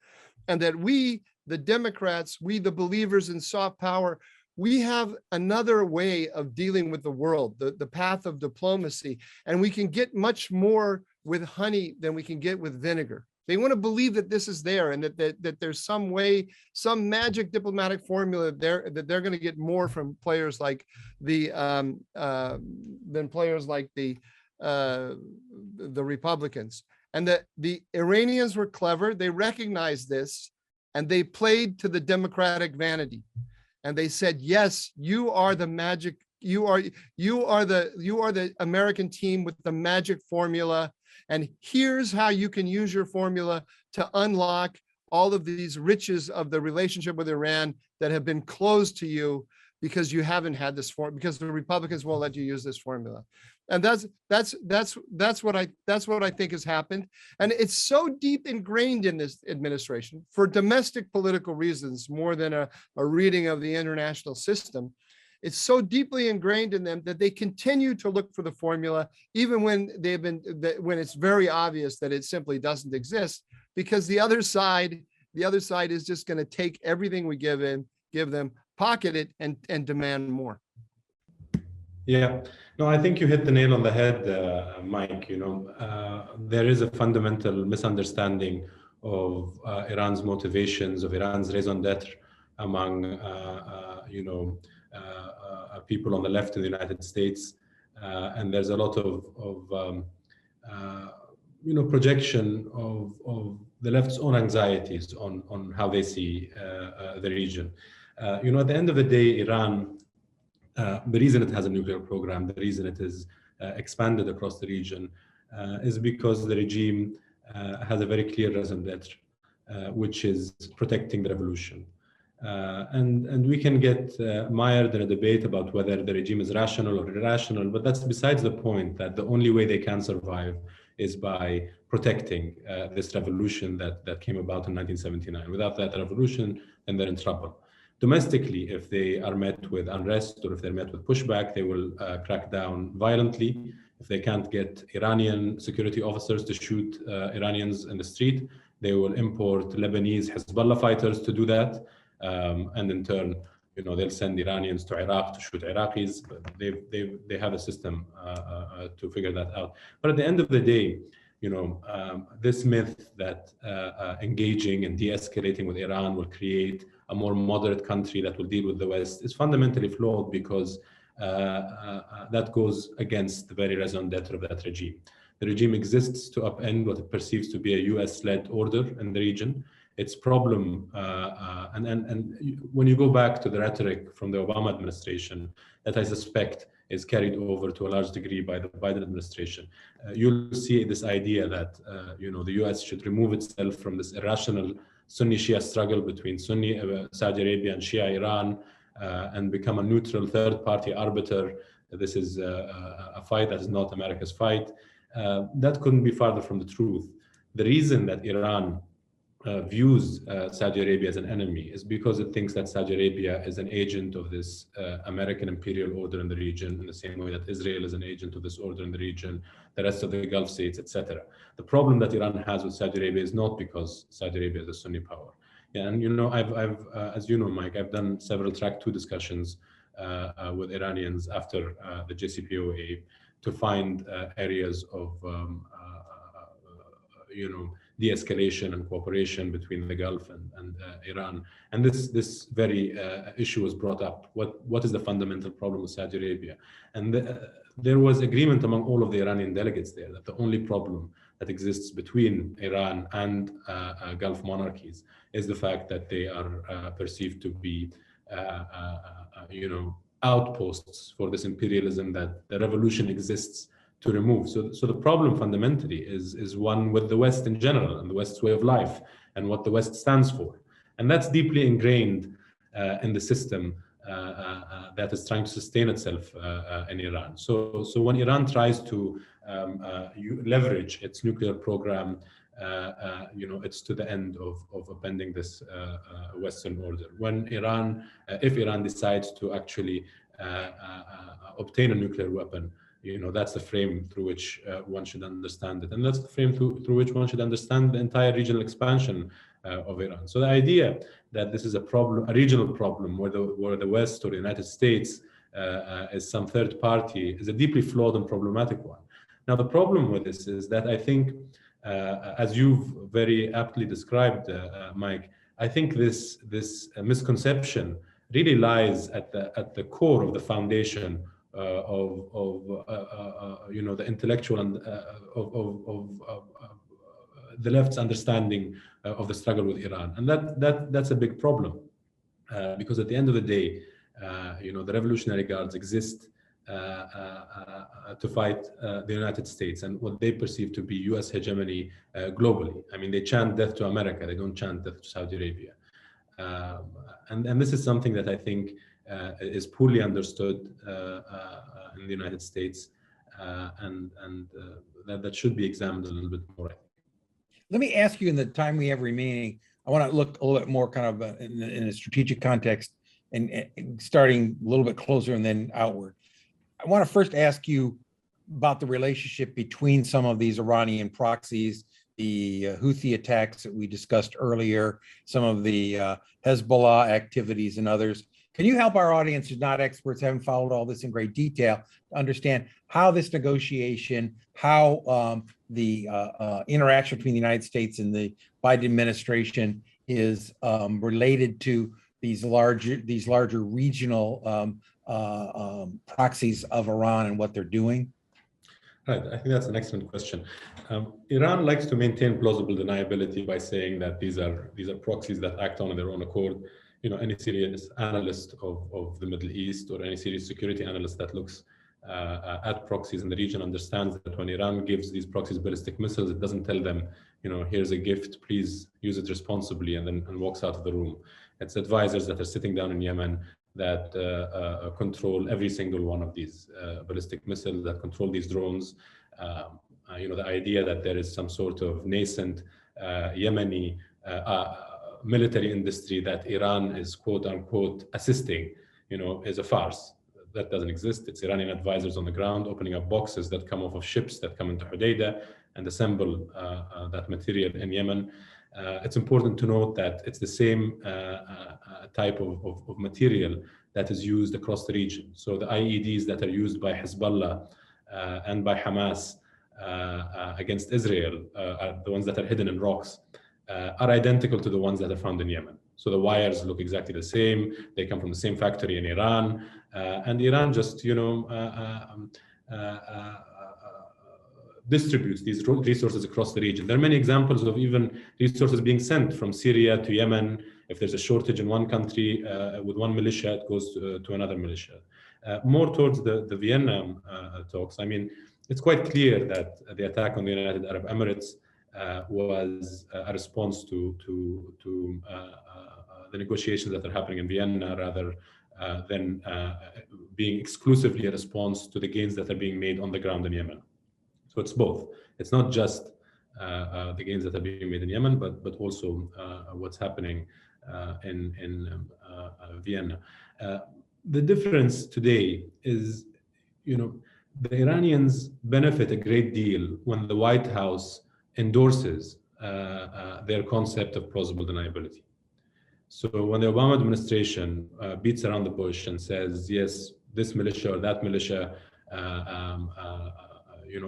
And that we, the Democrats, we, the believers in soft power, we have another way of dealing with the world, the path of diplomacy, and we can get much more with honey than we can get with vinegar. They want to believe that this is there and that there's some way, some magic diplomatic formula there that they're going to get more from players like the Republicans. And that the Iranians were clever. They recognized this and they played to the democratic vanity. And they said, yes, you are the magic, you are the American team with the magic formula. And here's how you can use your formula to unlock all of these riches of the relationship with Iran that have been closed to you because you haven't had this form, because the Republicans won't let you use this formula. And that's what I think has happened. And it's so deep ingrained in this administration for domestic political reasons, more than a reading of the international system. It's so deeply ingrained in them that they continue to look for the formula, even when when it's very obvious that it simply doesn't exist, because the other side is just going to take everything we give them, pocket it, and demand more. Yeah, no, I think you hit the nail on the head, Mike. There is a fundamental misunderstanding of Iran's motivations, of Iran's raison d'etre among, people on the left in the United States. And there's a lot of projection of the left's own anxieties on how they see the region. At the end of the day, Iran, the reason it has a nuclear program, the reason it is expanded across the region is because the regime has a very clear raison d'etre, which is protecting the revolution. And we can get mired in a debate about whether the regime is rational or irrational, but that's besides the point. That the only way they can survive is by protecting this revolution that came about in 1979. Without that revolution, then they're in trouble. Domestically, if they are met with unrest or if they're met with pushback, they will crack down violently. If they can't get Iranian security officers to shoot Iranians in the street, they will import Lebanese Hezbollah fighters to do that. And in turn, they'll send Iranians to Iraq to shoot Iraqis. They have a system to figure that out. But at the end of the day, this myth that engaging and de-escalating with Iran will create a more moderate country that will deal with the West is fundamentally flawed, because that goes against the very raison d'etre of that regime. The regime exists to upend what it perceives to be a US-led order in the region. Its problem, and when you go back to the rhetoric from the Obama administration, that I suspect is carried over to a large degree by the Biden administration, you'll see this idea that the US should remove itself from this irrational Sunni-Shia struggle between Sunni Saudi Arabia and Shia Iran, and become a neutral third-party arbiter. This is a fight that is not America's fight. That couldn't be farther from the truth. The reason that Iran views Saudi Arabia as an enemy is because it thinks that Saudi Arabia is an agent of this American imperial order in the region, in the same way that Israel is an agent of this order in the region, the rest of the Gulf states, etc. The problem that Iran has with Saudi Arabia is not because Saudi Arabia is a Sunni power. Yeah, and I've as you know, Mike, I've done several track 2 discussions with Iranians after the JCPOA to find areas of de-escalation and cooperation between the Gulf and Iran. And this very issue was brought up. What is the fundamental problem with Saudi Arabia? And there was agreement among all of the Iranian delegates there that the only problem that exists between Iran and Gulf monarchies is the fact that they are perceived to be outposts for this imperialism that the revolution exists to remove. So the problem fundamentally is one with the West in general and the West's way of life and what the West stands for. And that's deeply ingrained in the system that is trying to sustain itself in Iran. So when Iran tries to leverage its nuclear program, it's to the end of upending this Western order. When if Iran decides to actually obtain a nuclear weapon, that's the frame through which one should understand it. And that's the frame through which one should understand the entire regional expansion of Iran. So the idea that this is a problem, a regional problem, where the West or the United States is some third party, is a deeply flawed and problematic one. Now, the problem with this is that I think, as you've very aptly described, Mike, I think this misconception really lies at the core of the foundation the intellectual and of the left's understanding of the struggle with Iran, and that's a big problem because at the end of the day, the Revolutionary Guards exist to fight the United States and what they perceive to be U.S. hegemony globally. I mean, they chant death to America; they don't chant death to Saudi Arabia, and this is something that I think is poorly understood in the United States, and that should be examined a little bit more. Let me ask you, in the time we have remaining, I want to look a little bit more kind of in a strategic context and starting a little bit closer and then outward. I want to first ask you about the relationship between some of these Iranian proxies, the Houthi attacks that we discussed earlier, some of the Hezbollah activities and others. Can you help our audience who's not experts, haven't followed all this in great detail, to understand how this negotiation, how the interaction between the United States and the Biden administration is related to these larger regional proxies of Iran and what they're doing? Right, I think that's an excellent question. Iran likes to maintain plausible deniability by saying that these are proxies that act on their own accord. Any serious analyst of the Middle East or any serious security analyst that looks at proxies in the region understands that when Iran gives these proxies ballistic missiles, it doesn't tell them, here's a gift, please use it responsibly, and walks out of the room. It's advisors that are sitting down in Yemen that control every single one of these ballistic missiles, that control these drones. The idea that there is some sort of nascent Yemeni military industry that Iran is quote unquote assisting, is a farce. That doesn't exist. It's Iranian advisors on the ground opening up boxes that come off of ships that come into Hodeidah and assemble that material in Yemen. It's important to note that it's the same type of material that is used across the region. So the IEDs that are used by Hezbollah and by Hamas against Israel, the ones that are hidden in rocks, are identical to the ones that are found in Yemen. So the wires look exactly the same. They come from the same factory in Iran, and Iran just, distributes these resources across the region. There are many examples of even resources being sent from Syria to Yemen. If there's a shortage in one country with one militia, it goes to another militia. More towards the Vienna talks, I mean, it's quite clear that the attack on the United Arab Emirates was a response to the negotiations that are happening in Vienna, rather than being exclusively a response to the gains that are being made on the ground in Yemen. So it's both. It's not just the gains that are being made in Yemen, but also what's happening in Vienna. The difference today is, the Iranians benefit a great deal when the White House endorses their concept of plausible deniability. So when the Obama administration beats around the bush and says, yes, this militia or that militia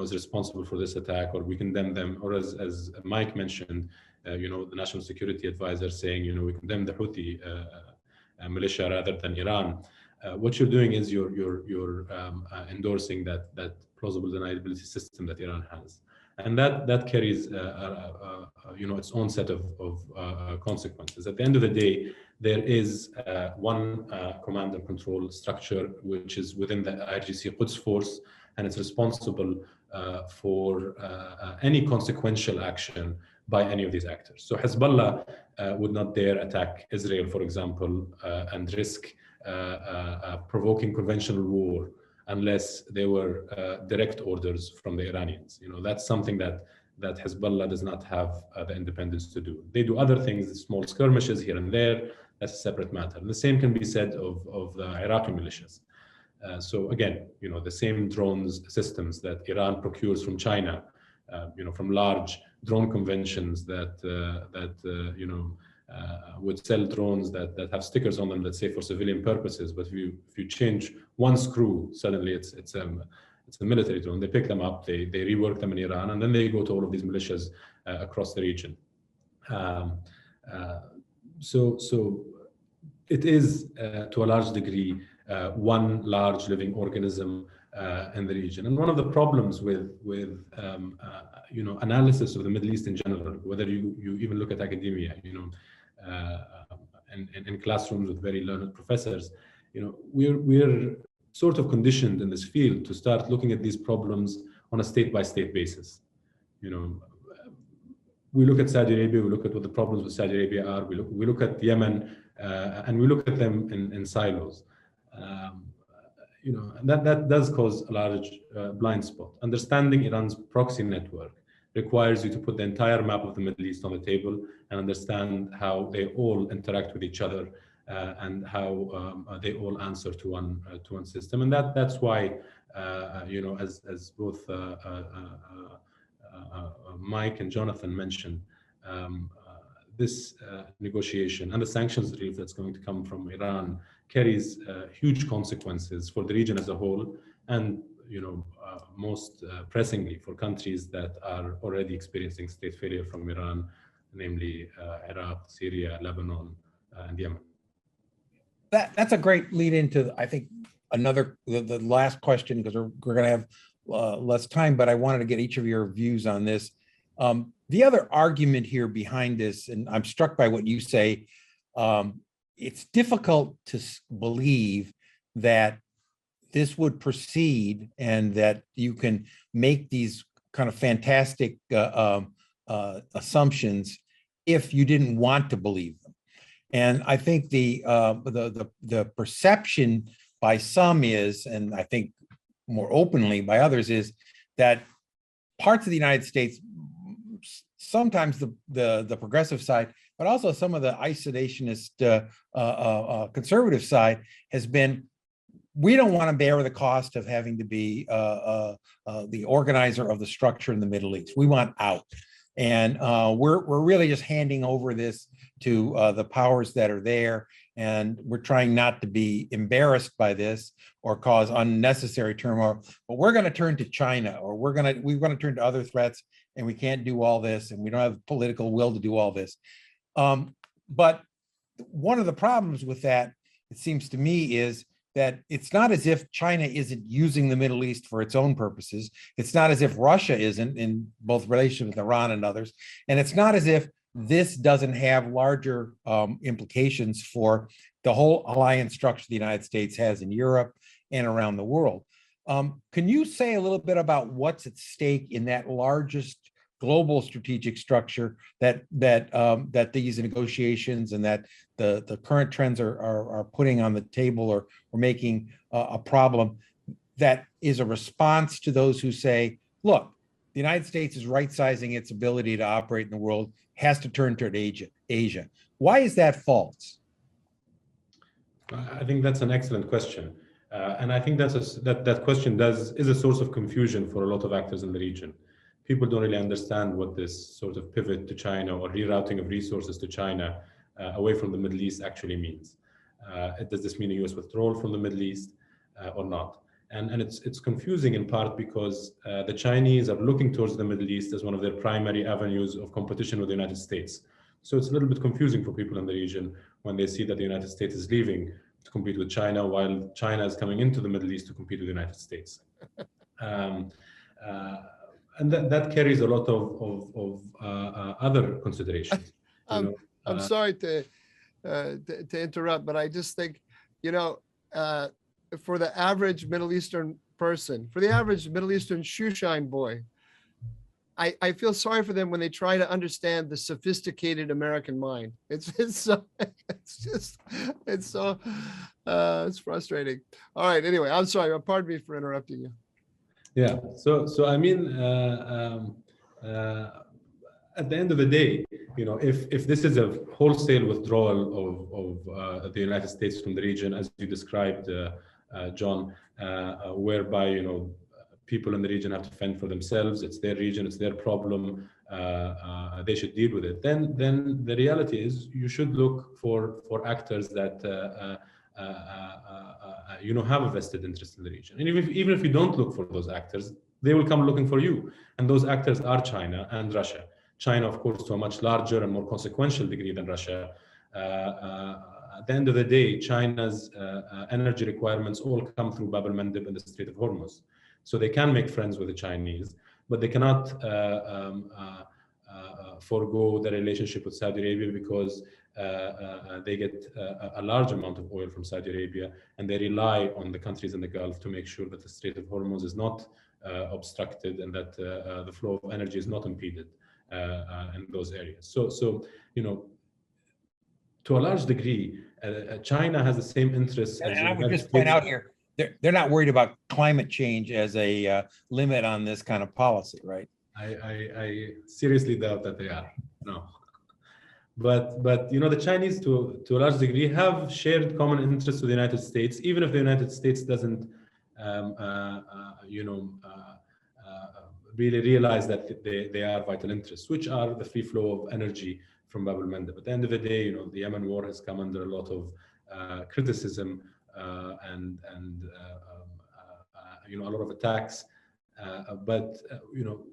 is responsible for this attack, or we condemn them, or as Mike mentioned, the national security advisor saying, we condemn the Houthi militia rather than Iran. What you're doing is you're endorsing that plausible deniability system that Iran has, and that carries its own set of consequences. At the end of the day, there is one command and control structure which is within the IRGC Quds force, and it's responsible for any consequential action by any of these actors. So Hezbollah would not dare attack Israel, for example, and risk provoking conventional war unless there were direct orders from the Iranians. That's something that Hezbollah does not have the independence to do. They do other things, small skirmishes here and there. That's a separate matter. And the same can be said of the Iraqi militias. So again, the same drones systems that Iran procures from China from large drone conventions that would sell drones that have stickers on them that say for civilian purposes. But if you change one screw, suddenly it's a military drone. They pick them up, they rework them in Iran, and then they go to all of these militias across the region. So it is to a large degree one large living organism in the region. And one of the problems with analysis of the Middle East in general, whether you even look at academia, in classrooms with very learned professors, we're sort of conditioned in this field to start looking at these problems on a state-by-state basis. We look at Saudi Arabia, we look at what the problems with Saudi Arabia are, we look at Yemen, and we look at them in silos. And that does cause a large blind spot. Understanding Iran's proxy network requires you to put the entire map of the Middle East on the table and understand how they all interact with each other and how they all answer to one system. And that's why, as both Mike and Jonathan mentioned, this negotiation and the sanctions relief that's going to come from Iran carries huge consequences for the region as a whole, and most pressingly for countries that are already experiencing state failure from Iran, namely Iraq, Syria, Lebanon, and Yemen. That's a great lead into, I think, the last question, because we're going to have less time, but I wanted to get each of your views on this. The other argument here behind this, and I'm struck by what you say, it's difficult to believe that this would proceed and that you can make these kind of fantastic assumptions if you didn't want to believe them. And I think the perception by some is, and I think more openly by others, is that parts of the United States, sometimes the progressive side, but also some of the isolationist conservative side, has been, we don't want to bear the cost of having to be the organizer of the structure in the Middle East. We want out. And we're really just handing over this to the powers that are there. And we're trying not to be embarrassed by this or cause unnecessary turmoil. But we're going to turn to China, or we're going to turn to other threats, and we can't do all this, and we don't have political will to do all this. But one of the problems with that, it seems to me, is that it's not as if China isn't using the Middle East for its own purposes. It's not as if Russia isn't, in both relations with Iran and others. And it's not as if this doesn't have larger implications for the whole alliance structure the United States has in Europe and around the world. Can you say a little bit about what's at stake in that largest global strategic structure that these negotiations and that the current trends are putting on the table or making a problem, that is a response to those who say, look, the United States is right-sizing its ability to operate in the world, has to turn toward Asia. Why is that false? I think that's an excellent question. And I think that question is a source of confusion for a lot of actors in the region. People don't really understand what this sort of pivot to China or rerouting of resources to China away from the Middle East actually means. Does this mean a US withdrawal from the Middle East or not? And it's confusing in part because the Chinese are looking towards the Middle East as one of their primary avenues of competition with the United States. So it's a little bit confusing for people in the region when they see that the United States is leaving to compete with China, while China is coming into the Middle East to compete with the United States. And that carries a lot of other considerations. I'm sorry to interrupt, but I just think, for the average Middle Eastern person, for the average Middle Eastern shoeshine boy, I feel sorry for them when they try to understand the sophisticated American mind. It's frustrating. All right. Anyway, I'm sorry. Pardon me for interrupting you. Yeah. So I mean, at the end of the day, if this is a wholesale withdrawal of the United States from the region, as you described, John, whereby people in the region have to fend for themselves. It's their region, it's their problem. They should deal with it. Then the reality is you should look for actors that have a vested interest in the region. And even if you don't look for those actors, they will come looking for you. And those actors are China and Russia. China, of course, to a much larger and more consequential degree than Russia. At the end of the day, China's energy requirements all come through Bab el-Mandeb and the Strait of Hormuz. So they can make friends with the Chinese, but they cannot forego the relationship with Saudi Arabia because they get a large amount of oil from Saudi Arabia, and they rely on the countries in the Gulf to make sure that the Strait of Hormuz is not obstructed and that the flow of energy is not impeded in those areas. So to a large degree, China has the same interests. And I would just point out here, they're not worried about climate change as a limit on this kind of policy, right? I seriously doubt that they are. No. But the Chinese to a large degree have shared common interests with the United States, even if the United States doesn't really realize that they are vital interests, which are the free flow of energy from Bab el-Mandeb. At the end of the day, the Yemen war has come under a lot of criticism and a lot of attacks. But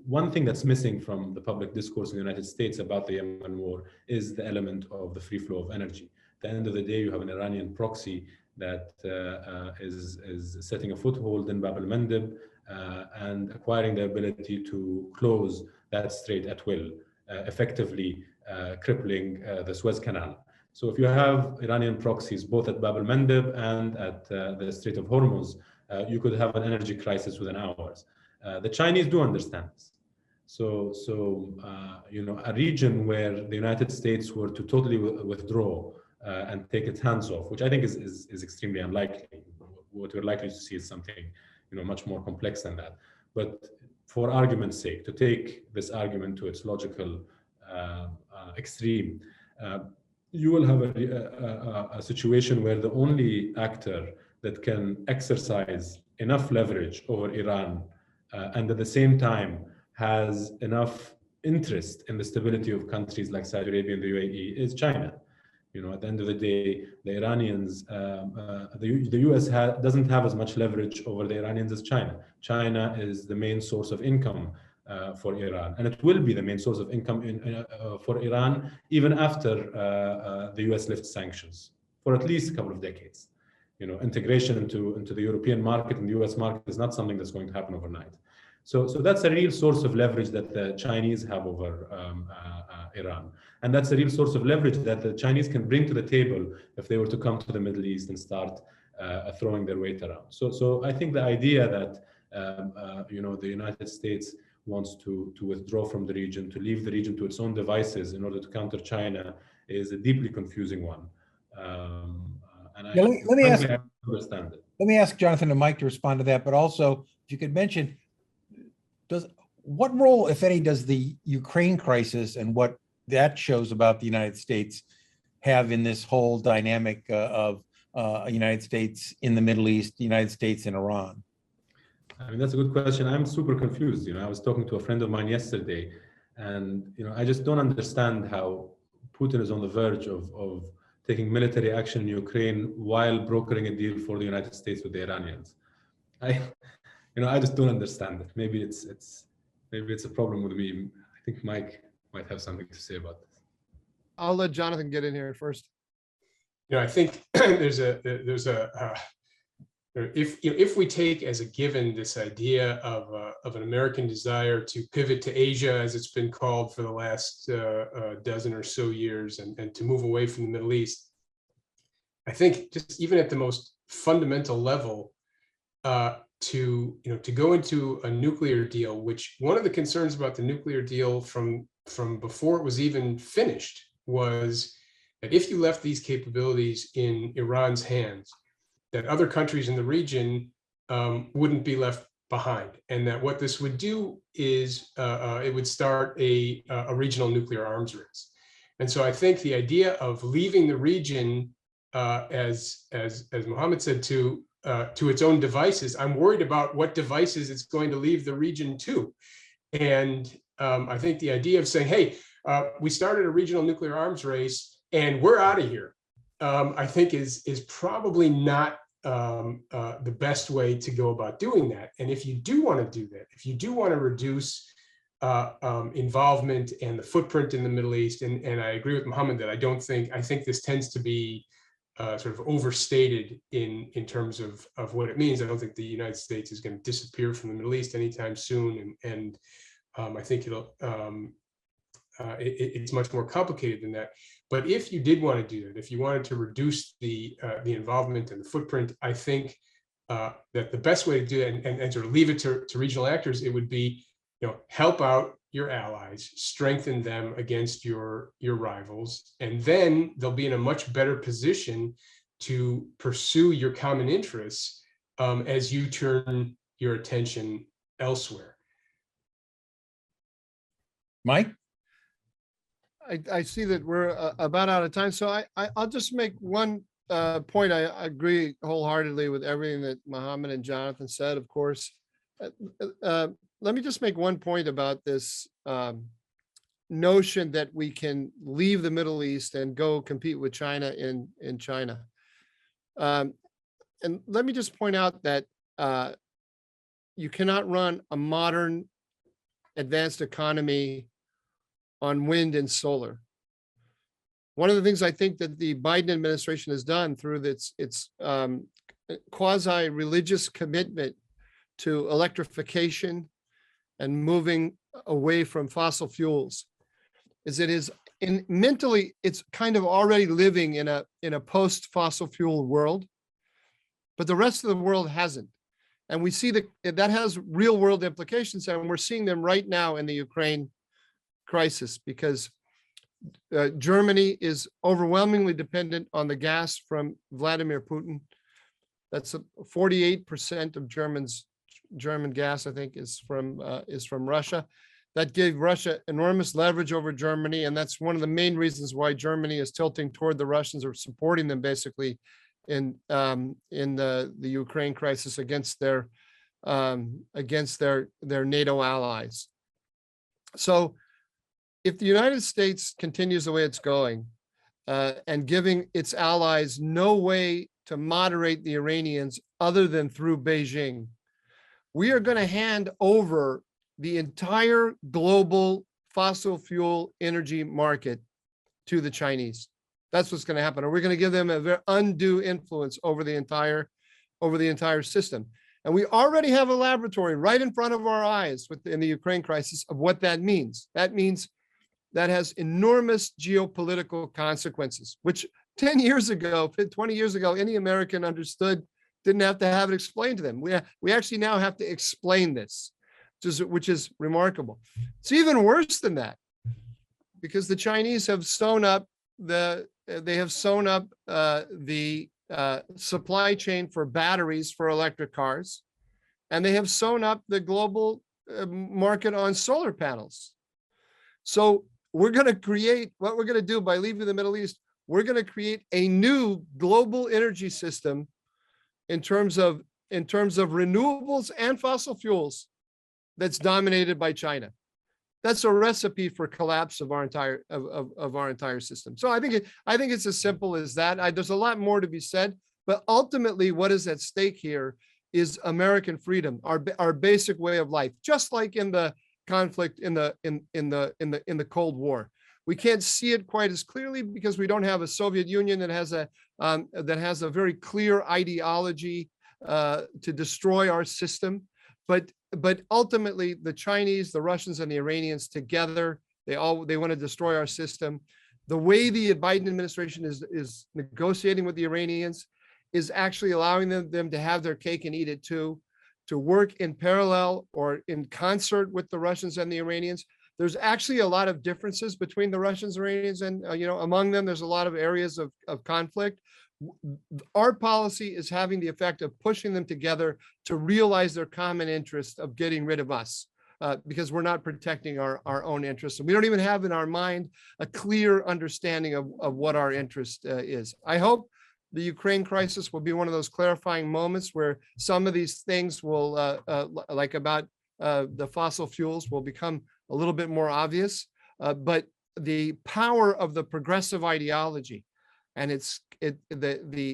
one thing that's missing from the public discourse in the United States about the Yemen war is the element of the free flow of energy. At the end of the day, you have an Iranian proxy that is setting a foothold in Bab el-Mandeb and acquiring the ability to close that strait at will, effectively crippling the Suez Canal. So if you have Iranian proxies both at Bab el-Mandeb and at the Strait of Hormuz, you could have an energy crisis within hours. The Chinese do understand this. So a region where the United States were to totally withdraw and take its hands off, which I think is extremely unlikely. What we're likely to see is something much more complex than that. But for argument's sake, to take this argument to its logical extreme, you will have a situation where the only actor that can exercise enough leverage over Iran and at the same time has enough interest in the stability of countries like Saudi Arabia and the UAE is China. At the end of the day, the Iranians, the US doesn't have as much leverage over the Iranians as China. China is the main source of income for Iran, and it will be the main source of income for Iran even after the US lifts sanctions for at least a couple of decades. Integration into the European market and the US market is not something that's going to happen overnight. So that's a real source of leverage that the Chinese have over Iran. And that's a real source of leverage that the Chinese can bring to the table if they were to come to the Middle East and start throwing their weight around. So I think the idea that the United States wants to withdraw from the region, to leave the region to its own devices in order to counter China is a deeply confusing one. Let me ask Jonathan and Mike to respond to that, but also if you could mention, what role, if any, does the Ukraine crisis and what that shows about the United States have in this whole dynamic of United States in the Middle East, the United States in Iran? I mean, that's a good question. I'm super confused. I was talking to a friend of mine yesterday, and I just don't understand how Putin is on the verge of taking military action in Ukraine while brokering a deal for the United States with the Iranians. I just don't understand it. Maybe it's a problem with me. I think Mike might have something to say about this. I'll let Jonathan get in here first. I think if we take as a given this idea of an American desire to pivot to Asia, as it's been called for the last dozen or so years, and to move away from the Middle East, I think just even at the most fundamental level, to go into a nuclear deal, which one of the concerns about the nuclear deal from before it was even finished was that if you left these capabilities in Iran's hands, that other countries in the region wouldn't be left behind, and that what this would do is it would start a regional nuclear arms race. And so I think the idea of leaving the region, as Mohammed said, to to its own devices. I'm worried about what devices it's going to leave the region to. And I think the idea of saying, hey, we started a regional nuclear arms race and we're out of here, I think is probably not the best way to go about doing that. And if you do want to do that, if you do want to reduce involvement and the footprint in the Middle East, and I agree with Mohammed that I think this tends to be sort of overstated in terms of what it means. I don't think the United States is going to disappear from the Middle East anytime soon, and I think it's much more complicated than that. But if you did want to do that, if you wanted to reduce the involvement and the footprint, I think that the best way to do that and sort of leave it to regional actors, it would be, help out your allies, strengthen them against your rivals, and then they'll be in a much better position to pursue your common interests as you turn your attention elsewhere. Mike? I see that we're about out of time, so I'll just make one point. I agree wholeheartedly with everything that Mohammed and Jonathan said, of course. Let me just make one point about this notion that we can leave the Middle East and go compete with China in China. And let me just point out that you cannot run a modern advanced economy on wind and solar. One of the things I think that the Biden administration has done through its quasi-religious commitment to electrification and moving away from fossil fuels is mentally, it's kind of already living in a post-fossil fuel world, but the rest of the world hasn't. And we see that has real world implications, and we're seeing them right now in the Ukraine crisis, because Germany is overwhelmingly dependent on the gas from Vladimir Putin. That's 48% of German gas, I think, is from Russia. That gave Russia enormous leverage over Germany, and that's one of the main reasons why Germany is tilting toward the Russians, or supporting them basically in the Ukraine crisis against their NATO allies. So if the United States continues the way it's going, and giving its allies no way to moderate the Iranians other than through Beijing, we are going to hand over the entire global fossil fuel energy market to the Chinese. That's what's going to happen. Or we're going to give them a very undue influence over the entire system. And we already have a laboratory right in front of our eyes in the Ukraine crisis of what that means. That means that has enormous geopolitical consequences, which 10 years ago, 20 years ago, any American understood, didn't have to have it explained to them. We actually now have to explain this, which is remarkable. It's even worse than that, because the Chinese have sewn up the supply chain for batteries for electric cars, and they have sewn up the global market on solar panels. So we're going to create, what we're going to do by leaving the Middle East, we're going to create a new global energy system in terms of renewables and fossil fuels that's dominated by China. That's a recipe for collapse of our entire system. So I think it's as simple as that. There's a lot more to be said, but ultimately, what is at stake here is American freedom, our basic way of life. Just like in the conflict in the Cold War, we can't see it quite as clearly because we don't have a Soviet Union that has a very clear ideology to destroy our system. But ultimately, the Chinese, the Russians, and the Iranians together, they want to destroy our system. The way the Biden administration is negotiating with the Iranians is actually allowing them to have their cake and eat it too, to work in parallel or in concert with the Russians and the Iranians. There's actually a lot of differences between the Russians and Iranians, and among them, there's a lot of areas of conflict. Our policy is having the effect of pushing them together to realize their common interest of getting rid of us, because we're not protecting our own interests. And we don't even have in our mind a clear understanding of what our interest is. I hope the Ukraine crisis will be one of those clarifying moments where some of these things will, like about the fossil fuels, will become a little bit more obvious. But the power of the progressive ideology and the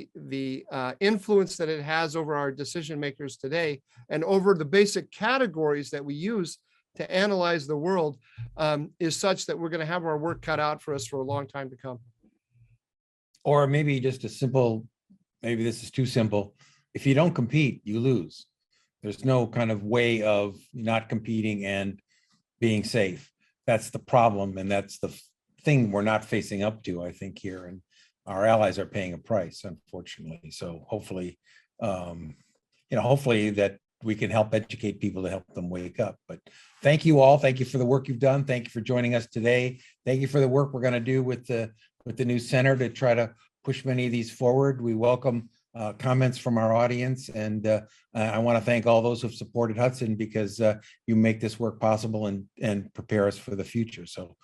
influence that it has over our decision makers today and over the basic categories that we use to analyze the world is such that we're going to have our work cut out for us for a long time to come. Or maybe just a simple, maybe this is too simple. If you don't compete, you lose. There's no kind of way of not competing and being safe. That's the problem. And that's the thing we're not facing up to, I think, here. And our allies are paying a price, unfortunately. So hopefully, hopefully that we can help educate people to help them wake up. But thank you all. Thank you for the work you've done. Thank you for joining us today. Thank you for the work we're going to do with the new center to try to push many of these forward. We welcome comments from our audience. And I want to thank all those who've supported Hudson because you make this work possible and prepare us for the future. So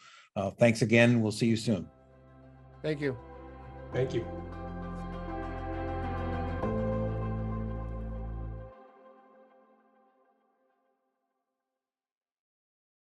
thanks again. We'll see you soon. Thank you. Thank you.